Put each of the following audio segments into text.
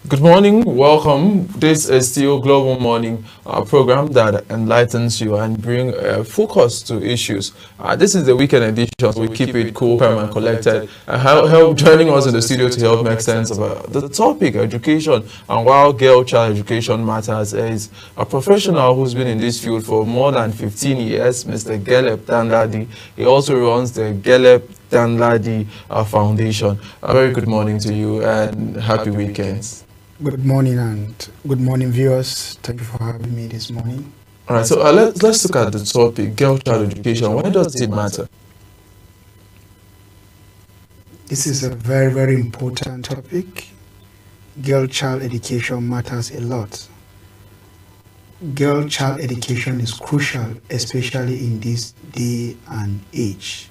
Good morning, welcome. This is still Global Morning program that enlightens you and bring focus to issues. This is the weekend edition, so we keep it cool, calm and collected. Help joining us in the studio to help make sense of the topic, education, and while girl child education matters, is a professional who's been in this field for more than 15 years, Mr. Caleb Danladi. He also runs the Caleb Danladi Foundation. A very good morning to you and happy weekends. Good morning and good morning viewers. Thank you for having me this morning. All right, so let's look at the topic, girl child education. Why does it matter? This is a very, very important topic. Girl child education matters a lot. Girl child education is crucial, especially in this day and age.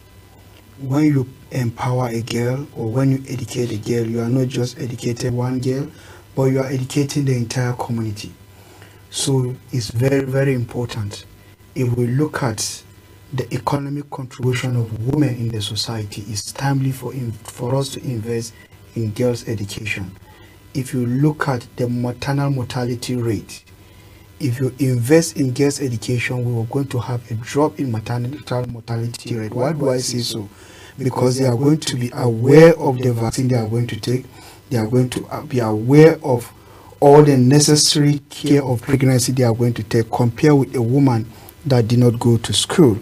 When you empower a girl or when you educate a girl, you are not just educating one girl, but you are educating the entire community. So it's very, very important. If we look at the economic contribution of women in the society, it's timely for us to invest in girls' education. If you look at the maternal mortality rate, if you invest in girls' education, we are going to have a drop in maternal mortality rate. Why do I say so? Because they are going to be aware of the vaccine they are going to take. They are going to be aware of all the necessary care of pregnancy they are going to take, compared with a woman that did not go to school.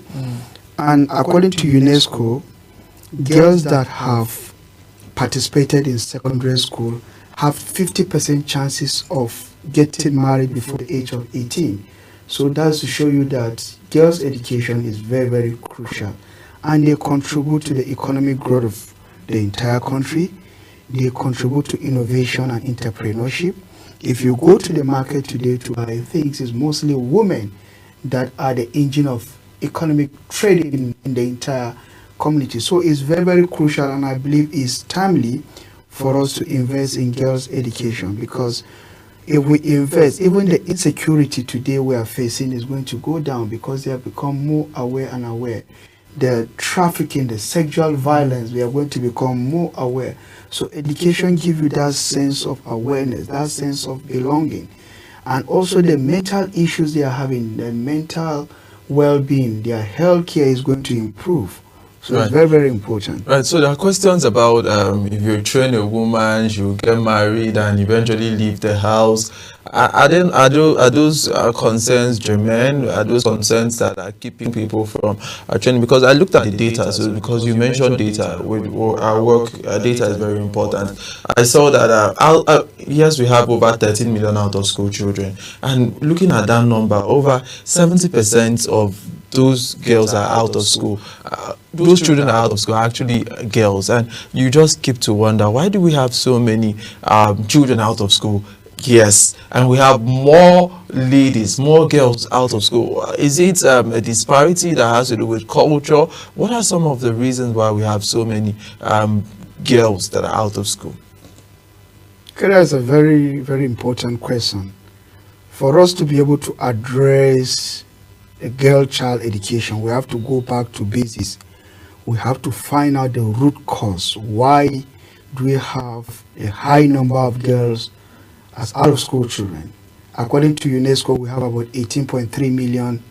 And according to UNESCO, girls that have participated in secondary school have 50% chances of getting married before the age of 18. So that's to show you that girls' education is very, very crucial. And they contribute to the economic growth of the entire country. They contribute to innovation and entrepreneurship. If you go to the market today to buy things, it's mostly women that are the engine of economic trading in the entire community. So it's very, very crucial, and I believe it's timely for us to invest in girls' education, because if we invest, even the insecurity today we are facing is going to go down because they have become more aware and aware. The trafficking, the sexual violence, we are going to become more aware. So education gives you that sense of awareness, that sense of belonging. And also the mental issues they are having, the mental well-being, their health care is going to improve. So It's very, very important. Right, so there are questions about if you train a woman, she will get married and eventually leave the house. Are those concerns germane? Are those concerns that are keeping people from training? Because I looked at the data, so because you mentioned data, with our work, data is very important. I saw that, yes, we have over 13 million out-of-school children. And looking at that number, over 70% of those girls are out of school. Those children are out of school, actually girls. And you just keep to wonder, why do we have so many children out of school? Yes, and we have more ladies, more girls out of school. Is it a disparity that has to do with culture? What are some of the reasons why we have so many girls that are out of school? Okay, that's a very, very important question. For us to be able to address a girl child education, we have to go back to basics. We have to find out the root cause. Why do we have a high number of girls as out of school children? According to UNESCO, we have about 18.3 million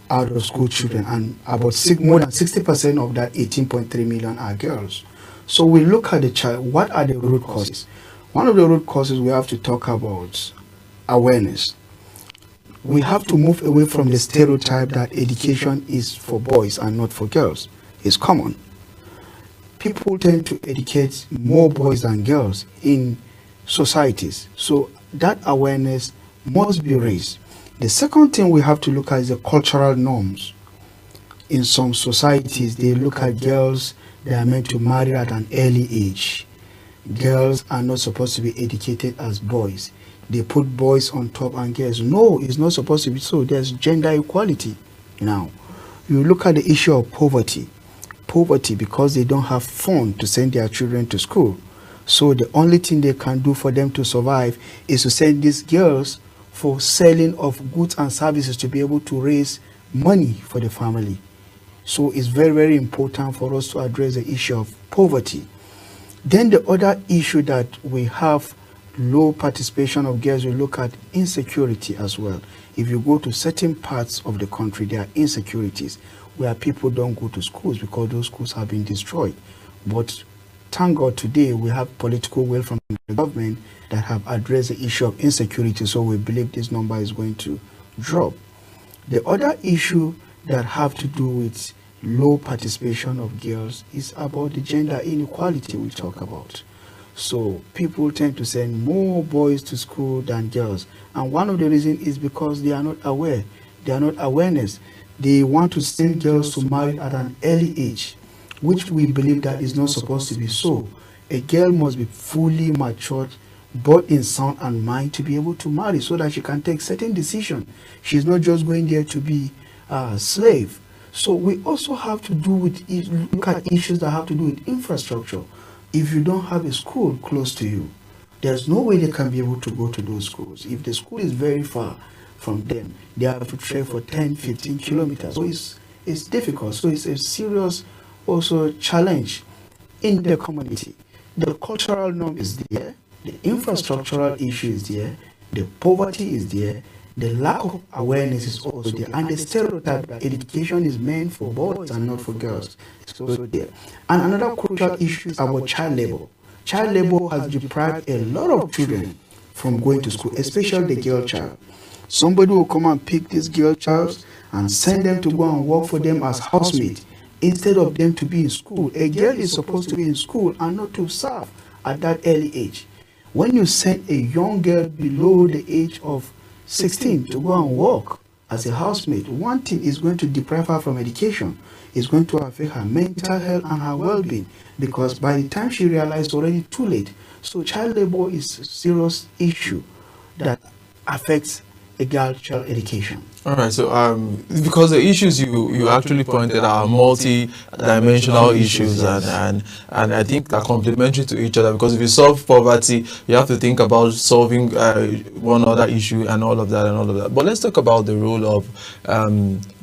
out of school children, and about more than 60% of that 18.3 million are girls. So we look at the child, what are the root causes? One of the root causes we have to talk about awareness. We have to move away from the stereotype that education is for boys and not for girls. It's common. People tend to educate more boys than girls in societies. So that awareness must be raised. The second thing we have to look at is the cultural norms. In some societies, they look at girls, they are meant to marry at an early age. Girls are not supposed to be educated as boys. They put boys on top and girls. No, it's not supposed to be so. There's gender equality. Now, you look at the issue of poverty. Poverty because they don't have funds to send their children to school. So the only thing they can do for them to survive is to send these girls for selling of goods and services to be able to raise money for the family. So it's very, very important for us to address the issue of poverty. Then the other issue that we have low participation of girls, we look at insecurity as well. If you go to certain parts of the country, there are insecurities where people don't go to schools because those schools have been destroyed. But thank God today we have political will from the government that have addressed the issue of insecurity, so we believe this number is going to drop. The other issue that have to do with low participation of girls is about the gender inequality we talk about. So people tend to send more boys to school than girls, and one of the reasons is because they are not aware. They are not awareness. They want to send girls to marry at an early age, which we believe that is not supposed to be so. A girl must be fully matured, both in sound and mind, to be able to marry so that she can take certain decisions. She's not just going there to be a slave. So we also have to look at issues that have to do with infrastructure. If you don't have a school close to you, there's no way they can be able to go to those schools. If the school is very far from them, they have to travel for 10, 15 kilometers. So it's difficult. So it's a serious also challenge in the community. The cultural norm is there, the infrastructural issue is there, the poverty is there, the lack of awareness is also there, and the stereotype that education is meant for boys and not for girls is also there. And another crucial issue is about child labor. Child labor has deprived a lot of children from going to school, especially the girl child. Somebody will come and pick this girl child and send them to go and work for them as housemaid instead of them to be in school. A girl is supposed to be in school and not to serve at that early age. When you send a young girl below the age of 16 to go and work as a housemaid, one thing is going to deprive her from education. It's going to affect her mental health and her well-being, because by the time she realizes, already too late. So child labor is a serious issue that affects a girl's child education. All right, so because the issues you actually pointed out are multi-dimensional issues, and I think they're complementary to each other, because if you solve poverty, you have to think about solving one other issue and all of that. But let's talk about the role of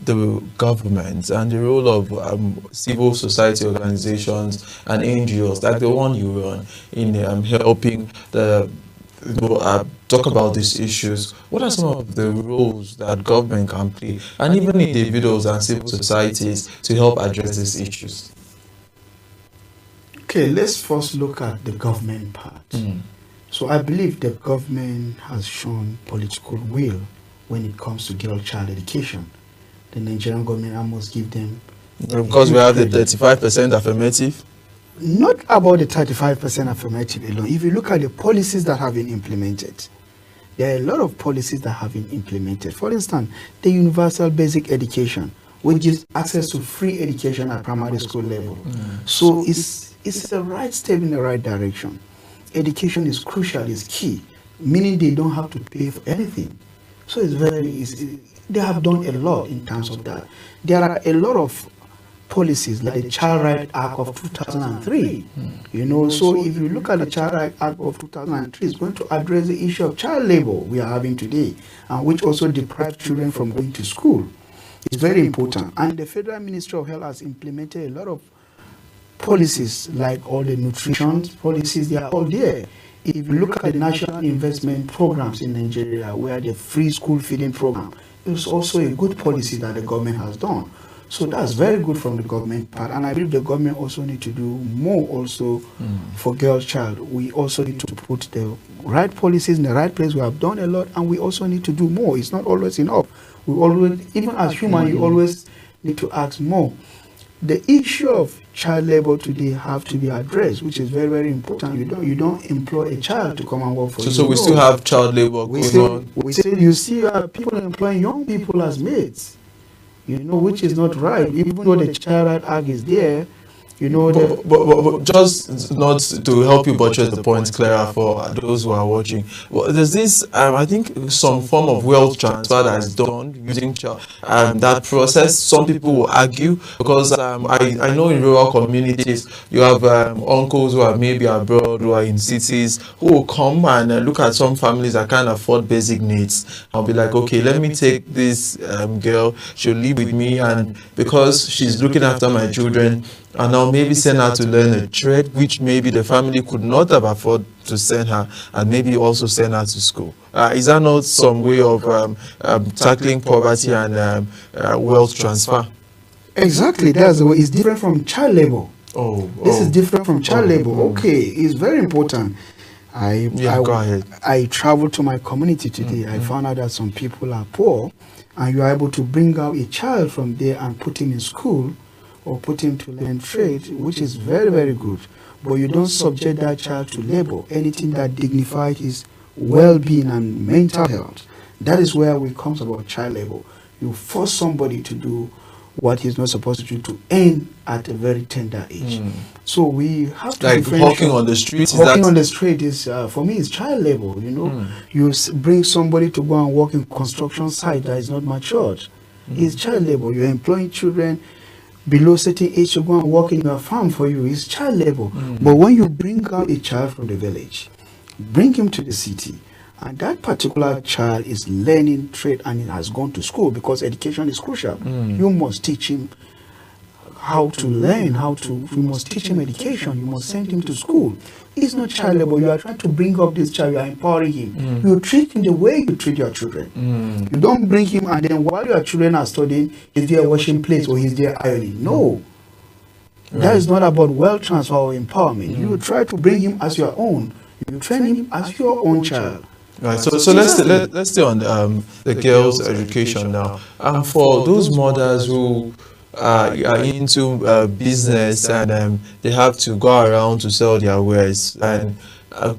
the government and the role of civil society organizations and NGOs, like the one you run, in helping the talk about these issues. What are some of the roles that government can play, and even individuals and civil societies, to help address these issues? Okay, let's first look at the government part. So I believe the government has shown political will when it comes to girl child education. The Nigerian government, I must give them, because we have the 35% affirmative. Not about the 35% affirmative alone. If you look at the policies that have been implemented, there are a lot of policies that have been implemented. For instance, the universal basic education, which gives access to free education at primary school level. So it's the right step in the right direction. Education is crucial, is key, meaning they don't have to pay for anything. So it's very easy. They have done a lot in terms of that. There are a lot of policies like the Child Rights Act of 2003. So if you look at the Child Rights Act of 2003, it's going to address the issue of child labor we are having today, and which also deprives children from going to school. It's very important. And the Federal Ministry of Health has implemented a lot of policies, like all the nutrition policies. They are all there. If you look at the national investment programs in Nigeria, where the free school feeding program, it's also a good policy that the government has done. So that's very good from the government part, and I believe the government also need to do more also for girl child. We also need to put the right policies in the right place. We have done a lot, and we also need to do more. It's not always enough. We always, even as human, you always need to ask more. The issue of child labor today have to be addressed, which is very, very important. You don't employ a child to come and work for you. So we still have child labor going on. You see people employing young people as maids. Which is not right. Even though the Child Rights Act is there, but just not to help you buttress the point clearer for those who are watching. Well, there's this, I think, some form of wealth transfer that is done using that process. Some people will argue, because I know in rural communities you have uncles who are maybe abroad, who are in cities, who will come and look at some families that can't afford basic needs. I'll be like, okay, let me take this girl, she'll live with me, and because she's looking after my children, And now maybe send her to learn a trade, which maybe the family could not have afforded to send her, and maybe also send her to school. Is that not some way of tackling poverty and wealth transfer? Exactly, that's the way. It's different from child labor. This is different from child labor. Okay, it's very important. Go ahead. I traveled to my community today. I found out that some people are poor, and you are able to bring out a child from there and put him in school or put him to learn trade, which is very, very good. But you don't subject that child to labor, anything that dignifies his well-being and mental health. That is where it comes about child labor. You force somebody to do what he's not supposed to do to end at a very tender age. So we have to like walking on the street. Walking on the street is for me is child labor. You know, you bring somebody to go and work in construction site that is not matured. It's child labor. You're employing children below certain age to go and work in your farm for you. It's child labor. But when you bring out a child from the village, bring him to the city, and that particular child is learning trade and he has gone to school, because education is crucial. You must teach him how to learn, you must teach him education, you must send him to school. It's not child labor. You are trying to bring up this child, you are empowering him. You treat him the way you treat your children. You don't bring him and then while your children are studying, he's there washing plates or he's there ironing. No. That is not about wealth transfer or empowerment. You try to bring him as your own. You train him as your own child. Right. So let's stay on the girls' education now. For those mothers who are into business and they have to go around to sell their wares, and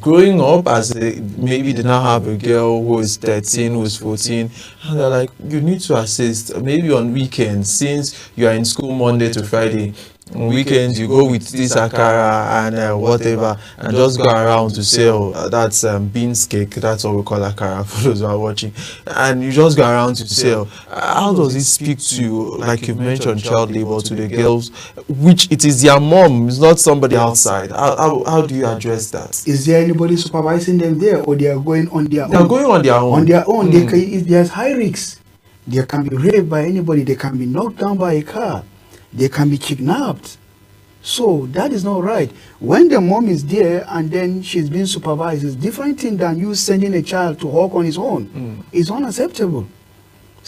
growing up as maybe they now have a girl who is 13, who is 14, and they're like, you need to assist maybe on weekends, since you are in school Monday to Friday. On weekends you go with this akara and whatever, and just go around to sell. That's beans cake. That's what we call akara for those who are watching. And you just go around to sell. How does it speak to, like you mentioned, child labor to the girls, which it is their mom, it's not somebody outside? How do you address that? Is there anybody supervising them there, or they are going on their own? They are going on their own. On their own, there's high risks. They can be raped by anybody. They can be knocked down by a car. They can be kidnapped. So that is not right. When the mom is there and then she's being supervised, it's different thing than you sending a child to hawk on his own. It's unacceptable.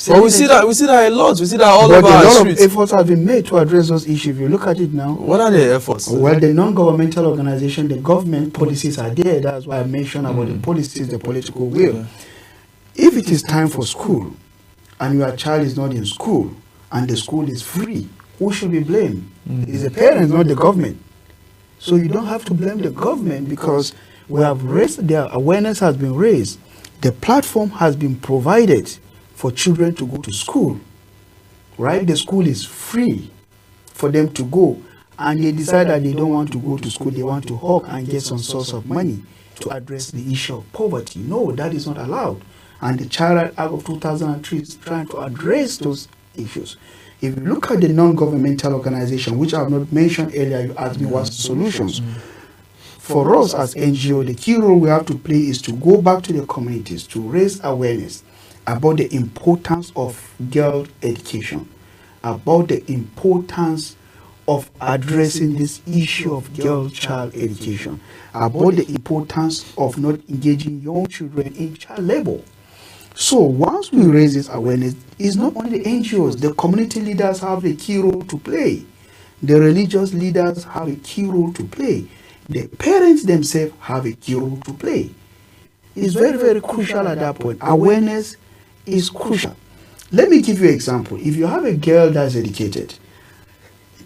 But we see that a lot. We see that all over our streets. A lot streets. of efforts have been made to address those issues. If you look at it now. What are the efforts? Well, the non-governmental organization, the government policies are there. That's why I mentioned about the policies, the political will. If it is time for school and your child is not in school and the school is free, who should be blamed? It's the parents, not the government. So you don't have to blame the government, because we have raised, their awareness has been raised. The platform has been provided for children to go to school. Right? The school is free for them to go. And they decide that they don't want to go to school. They want to hawk and get some source of money to address the issue of poverty. No, that is not allowed. And the Child Act of 2003 is trying to address those issues. If you look at the non-governmental organization, which I have not mentioned earlier, you asked me what's the solutions. For us as NGO, the key role we have to play is to go back to the communities to raise awareness about the importance of girl education, about the importance of addressing this issue of girl child education, about the importance of not engaging young children in child labor. So once we raise this awareness, it's not only the NGOs, the community leaders have a key role to play. The religious leaders have a key role to play. The parents themselves have a key role to play. It's very, very crucial at that point. Awareness is crucial. Let me give you an example. If you have a girl that's educated,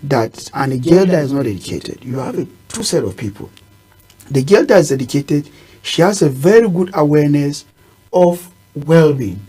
and a girl that is not educated, you have two set of people. The girl that is educated, she has a very good awareness of well-being.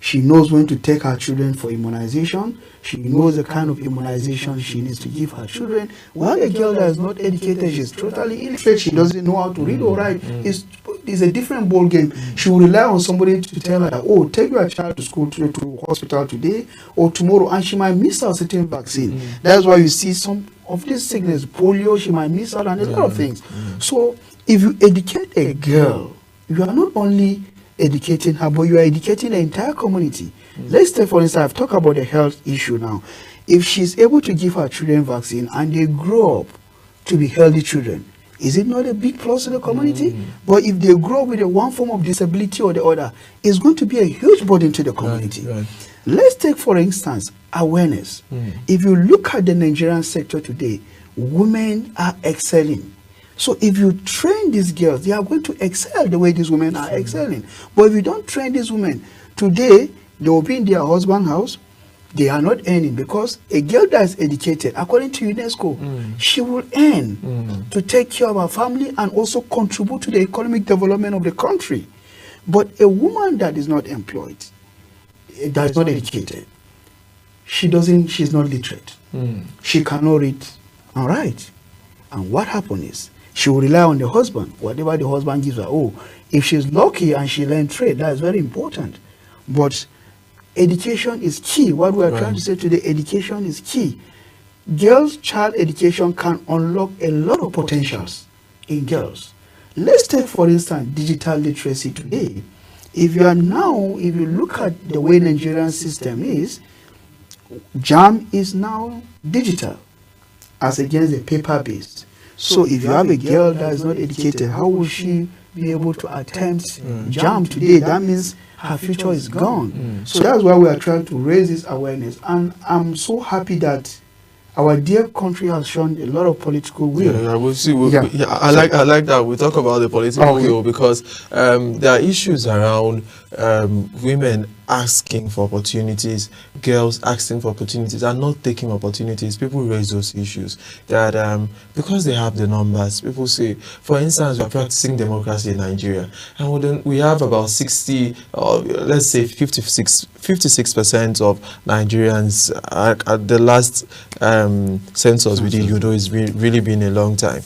She knows when to take her children for immunization. She knows the kind of immunization she needs to give her children. While a girl that is not educated, she's totally illiterate, she doesn't know how to read or write, it's a different ball game. She will rely on somebody to tell her, oh, take your child to school, to hospital today or tomorrow, and she might miss out certain vaccine. That's why you see some of this sickness, polio, she might miss out on a lot of things. So if you educate a girl, you are not only educating her, but you are educating the entire community. Let's take, for instance, I've talked about the health issue now. If she's able to give her children vaccine and they grow up to be healthy children, is it not a big plus to the community? But if they grow up with one form of disability or the other, it's going to be a huge burden to the community. Right. Let's take, for instance, awareness. If you look at the Nigerian sector today, women are excelling. So if you train these girls, they are going to excel the way these women are excelling. But if you don't train these women, today they will be in their husband's house, they are not earning, because a girl that is educated, according to UNESCO, she will earn to take care of her family and also contribute to the economic development of the country. But a woman that is not employed, that is not educated, she's not literate. She cannot read and write. And what happens is, she will rely on the husband, whatever the husband gives her. Oh, if she's lucky and she learns trade, that is very important. But education is key. What we are trying to say today, education is key. Girls' child education can unlock a lot of potentials in girls. Let's take, for instance, digital literacy today. If you look at the way Nigerian system is, JAM is now digital as against the paper-based. So if you have a girl that is not educated, how will she be able to attempt JAM today? That means her future is gone. So that's why we are trying to raise this awareness. And I'm so happy that our dear country has shown a lot of political will. Yeah, we'll see. I like that. We talk about the political will, because there are issues around women asking for opportunities, girls asking for opportunities and not taking opportunities. People raise those issues that because they have the numbers, people say, for instance, we are practicing democracy in Nigeria, and we have about 60, or let's say 56% of Nigerians at the last census we did, it's really been a long time,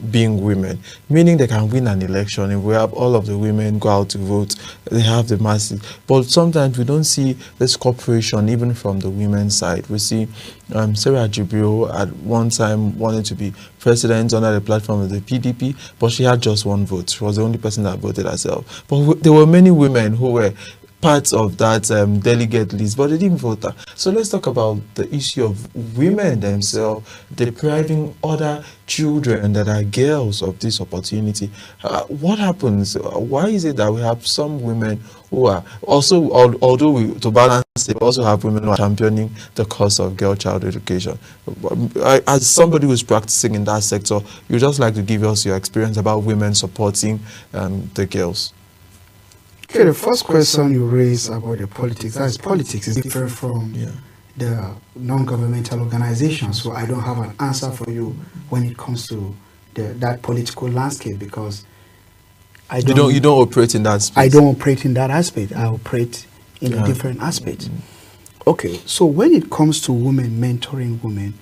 being women, meaning they can win an election. If we have all of the women go out to vote, they have the masses. But sometimes we don't see this cooperation even from the women's side. We see Sarah Jibril at one time wanted to be president under the platform of the PDP, but she had just one vote. She was the only person that voted herself. But there were many women who were parts of that delegate list, but they didn't vote her. So let's talk about the issue of women themselves depriving other children that are girls of this opportunity. What happens? Why is it that we have some women who are also, although to balance it, we also have women who are championing the cause of girl child education? As somebody who's practicing in that sector, you just like to give us your experience about women supporting the girls. Okay, the first question you raised about the politics, that's politics is different from the non-governmental organization. So I don't have an answer for you when it comes to that political landscape, because you don't operate in that space. I don't operate in that aspect. I operate in a different aspect. Okay, so when it comes to women, mentoring women,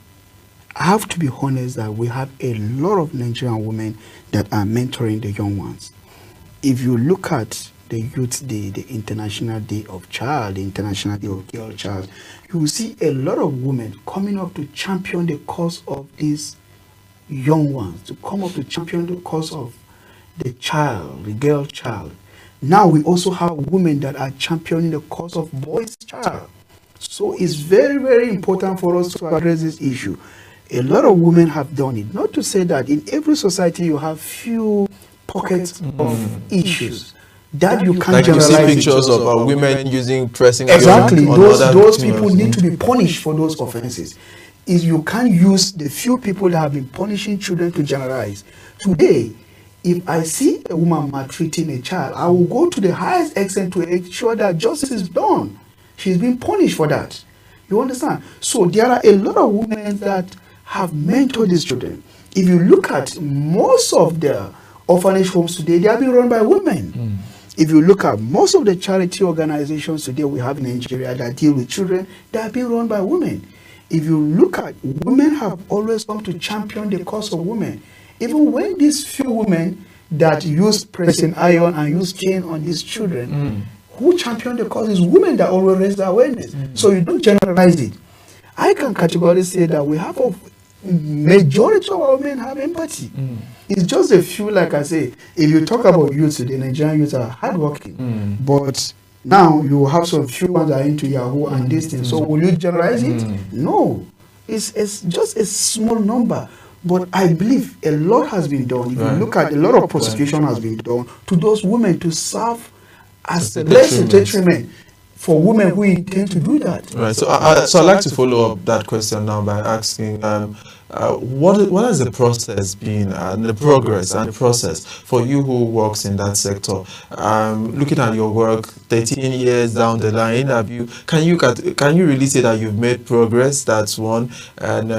I have to be honest that we have a lot of Nigerian women that are mentoring the young ones. If you look at the Youth Day, the International Day of Child, the International Day of Girl Child, you will see a lot of women coming up to champion the cause of these young ones, to come up to champion the cause of the child, the girl child. Now we also have women that are championing the cause of boys child. So it's very, very important for us to address this issue. A lot of women have done it. Not to say that in every society you have few pockets of issues that you can't like generalize. You see pictures of women using pressing. Exactly. Those people need to be punished for those offenses. You can't use the few people that have been punishing children to generalize. Today, if I see a woman maltreating a child, I will go to the highest extent to ensure that justice is done. She's been punished for that. You understand? So there are a lot of women that have mentored these children. If you look at most of the orphanage homes today, they are being run by women. If you look at most of the charity organizations today we have in Nigeria that deal with children, they are being run by women. If you look at, women have always come to champion the cause of women. Even when these few women that use pressing iron and use cane on these children, who champion the cause is women that always raise the awareness. So you don't generalize it. I can categorically say that we have a majority of our men have empathy. It's just a few, like I say, if you talk about youth today, Nigerian youth are hardworking, but Now you have some few ones that are into Yahoo and this thing. So will you generalize it? No. It's just a small number. But I believe a lot has been done. If you look at a lot of prosecution has been done to those women to serve as less detriment for women who intend to do that. Right. So I'd like to follow up that question now by asking, what has the process been, the progress and the process for you who works in that sector? Looking at your work, 13 years down the line, can you really say that you've made progress? That's one. And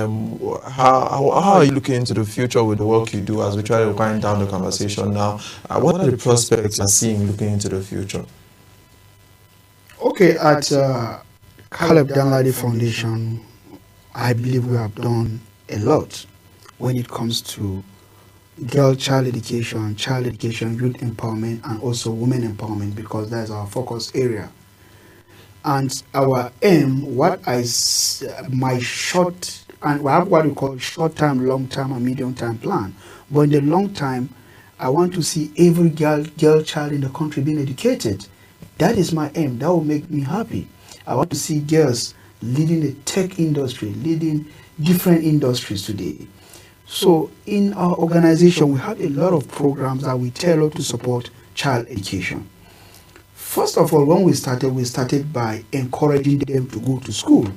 how are you looking into the future with the work you do as we try to wind down the conversation now? What are the prospects you're seeing looking into the future? Okay, at Caleb Danladi Foundation, I believe we have done a lot when it comes to child education, youth empowerment, and also women empowerment, because that's our focus area. And our aim, my short, and we have what we call short-term, long-term, and medium-term plan. But in the long time, I want to see every girl child in the country being educated. That is my aim. That will make me happy. I want to see girls leading the tech industry, leading different industries today. So in our organization, we have a lot of programs that we tailor to support child education. First of all, when we started by encouraging them to go to school,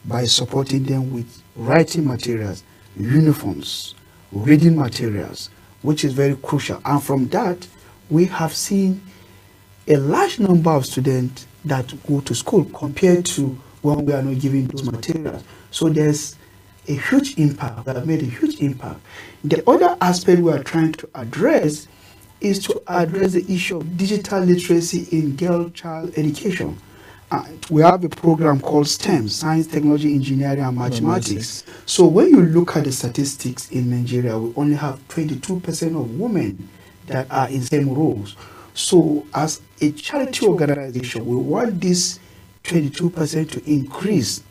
by supporting them with writing materials, uniforms, reading materials, which is very crucial. And from that, we have seen a large number of students that go to school compared to when we are not giving those materials. So there's a huge impact. That made a huge impact. The other aspect we are trying to address is to address the issue of digital literacy in child education. We have a program called STEM, Science, Technology, Engineering, and Mathematics. So when you look at the statistics in Nigeria, we only have 22% of women that are in STEM roles. So as a charity organization, we want this 22% to increase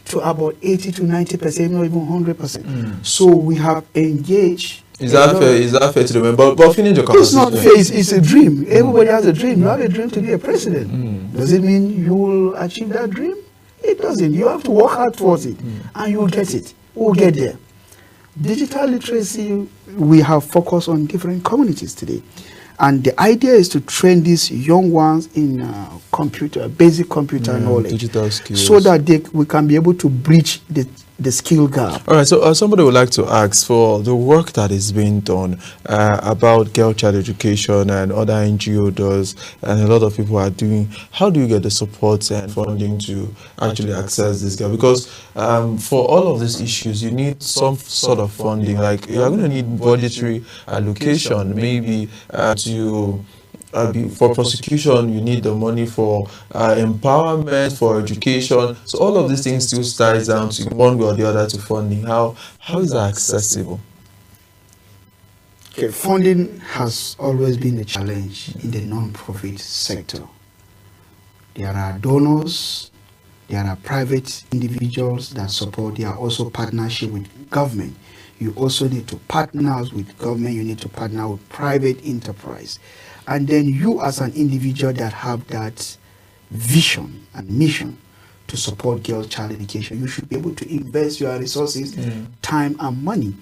to about 80 to 90%, or even 100%. So we have engaged. Is that fair to them? But finish your conversation. It's not fair. It's a dream. Everybody has a dream. You have a dream to be a president. Does it mean you will achieve that dream? It doesn't. You have to work hard towards it, and you will get it. We'll get there. Digital literacy, we have focused on different communities today. And the idea is to train these young ones in basic computer knowledge, digital skills, so that we can be able to bridge the skill gap. All right, so somebody would like to ask for the work that is being done about girl child education and other NGO does, and a lot of people are doing. How do you get the support and funding to actually access this girl? Because for all of these issues, you need some sort of funding. Like you're going to need budgetary allocation, maybe for prosecution, you need the money for empowerment, for education. So all of these things still ties down to one way or the other to funding. How is that accessible? Okay, funding has always been a challenge in the non-profit sector. There are donors, there are private individuals that support. There are also partnership with government. You also need to partner with government. You need to partner with private enterprise. And then you as an individual that have that vision and mission to support child education, you should be able to invest your resources, time and money.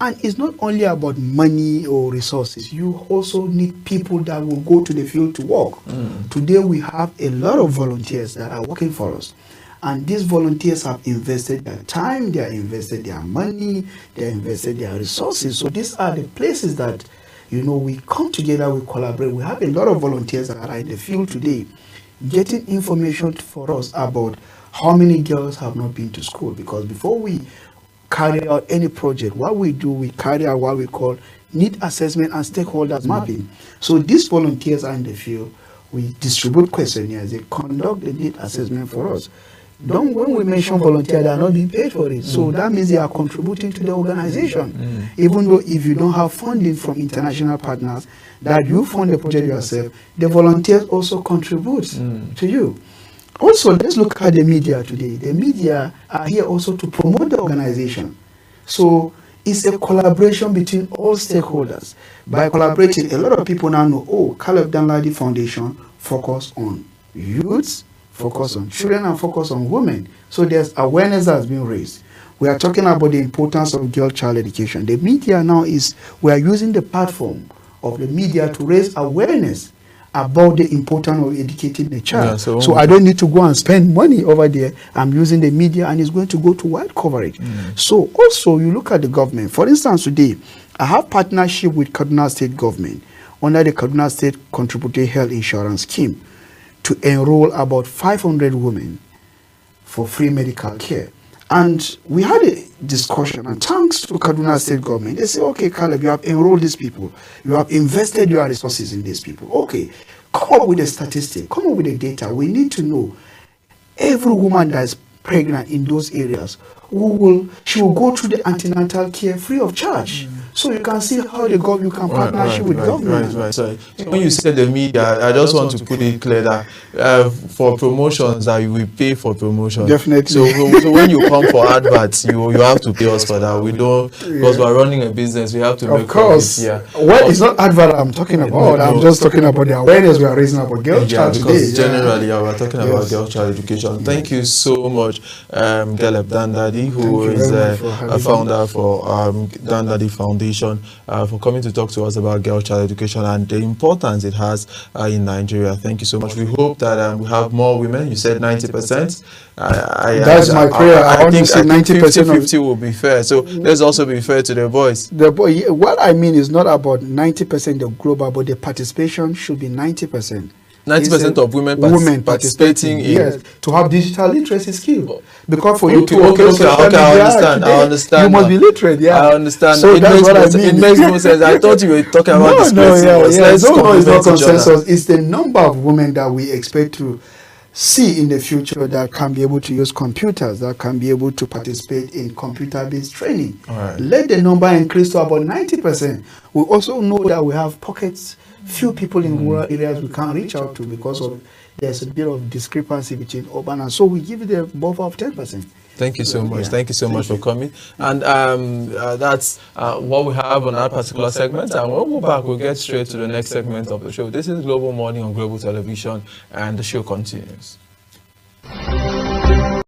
And it's not only about money or resources. You also need people that will go to the field to work. Today we have a lot of volunteers that are working for us. And these volunteers have invested their time, they have invested their money, they have invested their resources. So these are the places that, we come together, we collaborate. We have a lot of volunteers that are in the field today, getting information for us about how many girls have not been to school. Because before we carry out any project, what we do, we carry out what we call need assessment and stakeholders mapping. So these volunteers are in the field. We distribute questionnaires. They conduct the need assessment for us. When we mention volunteer, they are not being paid for it. So that means they are contributing to the organization. Even though if you don't have funding from international partners, that you fund the project yourself, the volunteers also contribute to you. Also, let's look at the media today. The media are here also to promote the organization. So It's a collaboration between all stakeholders. By collaborating, a lot of people now know, oh, Caleb Danladi Foundation focus on youths, focus on children, and focus on women. So there's awareness that has been raised. We are talking about the importance of girl-child education. The media now we are using the platform of the media to raise awareness about the importance of educating the child. Yeah, so I don't need to go and spend money over there. I'm using the media, and it's going to go to wide coverage. So also, you look at the government. For instance, today, I have partnership with Kaduna State government under the Kaduna State Contributory Health Insurance Scheme to enroll about 500 women for free medical care. And we had a discussion, and thanks to Kaduna State government, they say, okay, Caleb, you have enrolled these people. You have invested your resources in these people. Okay, come up with a statistic, come up with the data. We need to know every woman that is pregnant in those areas, she will go through the antenatal care free of charge. So you can see how you can partnership with government. Right. So when you say the media, I just want to put it clear that for promotions, that you will pay for promotion. Definitely. So when you come for adverts, you have to pay us for that. We don't, because we're running a business, we have to make profits. Of course. Well, it's not advert I'm talking about. I'm just talking about the awareness we are raising about girl child today. Because generally, we're talking about girl child education. Thank you so much, Caleb Danladi, who is a founder for Danladi Foundation, for coming to talk to us about girl child education and the importance it has in Nigeria. Thank you so much. We hope that we have more women. You said 90%. That's my prayer. I want to say 90%. 50 will be fair. So let's also be fair to the boys. What I mean is not about 90% of global, but the participation should be 90%. 90% of women participating in, yes, to have digital literacy skill. Because for you to I understand. You must be literate. Yeah, I understand. So that's what I mean. It makes no sense. I thought you were talking about it's not consensus. It's the number of women that we expect to see in the future that can be able to use computers, that can be able to participate in computer-based training. Right. Let the number increase to about 90%. We also know that we have pockets, few people in rural areas we can't reach out to because of there's a bit of discrepancy between urban, and so we give it a buffer of 10%. Thank you so much. Thank you so much for coming. And that's what we have on that particular segment. And when we go back, we'll get straight to the next segment of the show. This is Global Morning on Global Television, and the show continues.